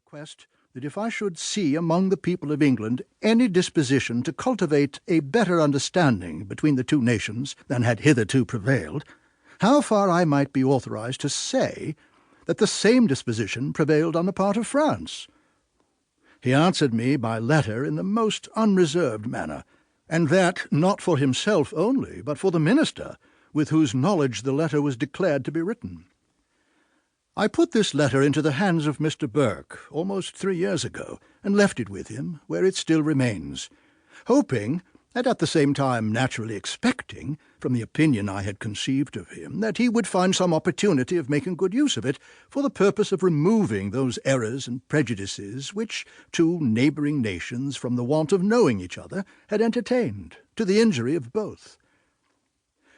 request that if I should see among the people of England any disposition to cultivate a better understanding between the two nations than had hitherto prevailed, how far I might be authorized to say that the same disposition prevailed on the part of France. He answered me by letter in the most unreserved manner, and that not for himself only, but for the minister, with whose knowledge the letter was declared to be written. I put this letter into the hands of Mr. Burke almost 3 years ago, and left it with him, where it still remains, hoping, and at the same time naturally expecting, from the opinion I had conceived of him, that he would find some opportunity of making good use of it for the purpose of removing those errors and prejudices which two neighbouring nations, from the want of knowing each other, had entertained, to the injury of both.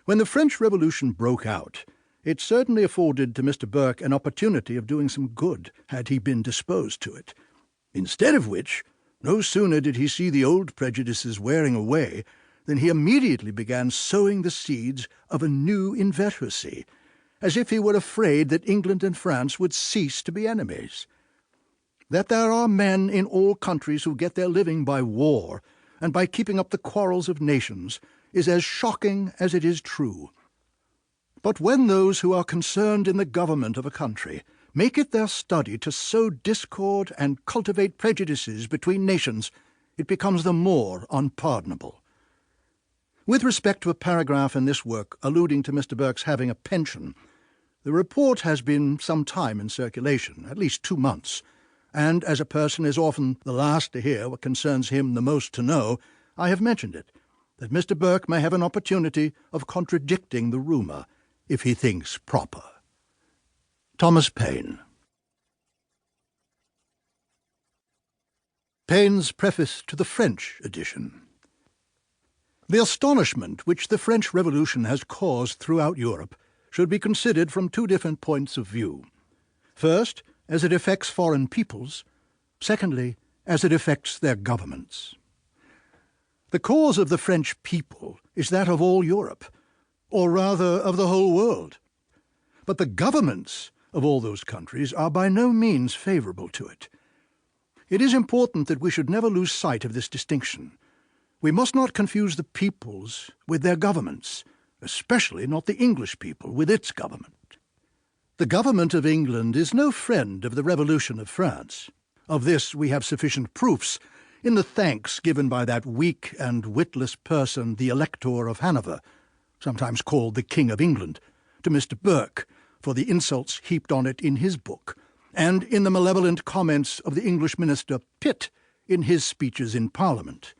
When the French Revolution broke out, it certainly afforded to Mr. Burke an opportunity of doing some good, had he been disposed to it. Instead of which, no sooner did he see the old prejudices wearing away than he immediately began sowing the seeds of a new inveteracy, as if he were afraid that England and France would cease to be enemies. That there are men in all countries who get their living by war and by keeping up the quarrels of nations is as shocking as it is true. But when those who are concerned in the government of a country make it their study to sow discord and cultivate prejudices between nations, it becomes the more unpardonable. With respect to a paragraph in this work alluding to Mr. Burke's having a pension, the report has been some time in circulation, at least 2 months, and as a person is often the last to hear what concerns him the most to know, I have mentioned it, that Mr. Burke may have an opportunity of contradicting the rumour, if he thinks proper. Thomas Paine. Paine's Preface to the French Edition. The astonishment which the French Revolution has caused throughout Europe should be considered from 2 different points of view. First, as it affects foreign peoples. Secondly, as it affects their governments. The cause of the French people is that of all Europe, or rather of the whole world. But the governments of all those countries are by no means favourable to it. It is important that we should never lose sight of this distinction. We must not confuse the peoples with their governments, especially not the English people with its government. The government of England is no friend of the Revolution of France. Of this we have sufficient proofs in the thanks given by that weak and witless person, the Elector of Hanover, sometimes called the King of England, to Mr. Burke for the insults heaped on it in his book, and in the malevolent comments of the English minister Pitt in his speeches in Parliament.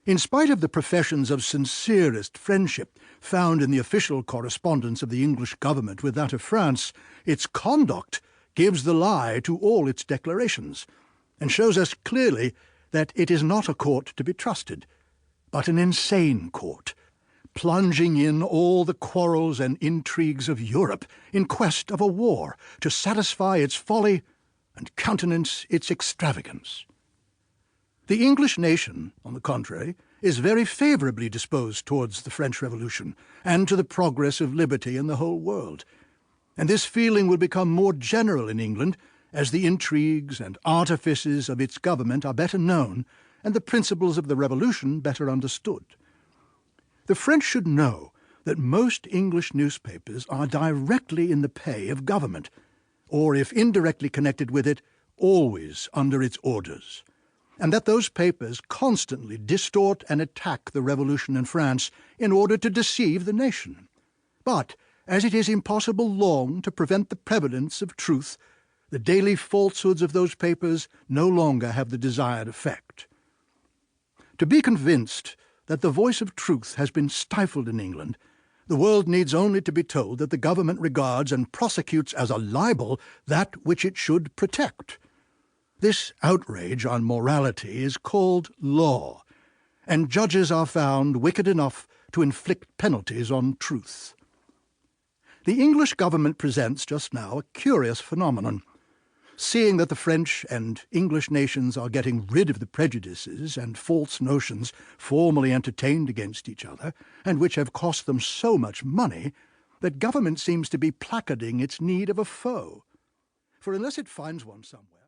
In spite of the professions of sincerest friendship found in the official correspondence of the English government with that of France, its conduct gives the lie to all its declarations, and shows us clearly that it is not a court to be trusted, but an insane court, plunging in all the quarrels and intrigues of Europe in quest of a war to satisfy its folly and countenance its extravagance. The English nation, on the contrary, is very favourably disposed towards the French Revolution and to the progress of liberty in the whole world, and this feeling will become more general in England as the intrigues and artifices of its government are better known and the principles of the Revolution better understood. The French should know that most English newspapers are directly in the pay of government, or if indirectly connected with it, always under its orders, and that those papers constantly distort and attack the Revolution in France in order to deceive the nation. But, as it is impossible long to prevent the prevalence of truth, the daily falsehoods of those papers no longer have the desired effect. To be convinced that the voice of truth has been stifled in England, the world needs only to be told that the government regards and prosecutes as a libel that which it should protect. This outrage on morality is called law, and judges are found wicked enough to inflict penalties on truth. The English government presents just now a curious phenomenon. Seeing that the French and English nations are getting rid of the prejudices and false notions formerly entertained against each other, and which have cost them so much money, that government seems to be placarding its need of a foe. For unless it finds one somewhere...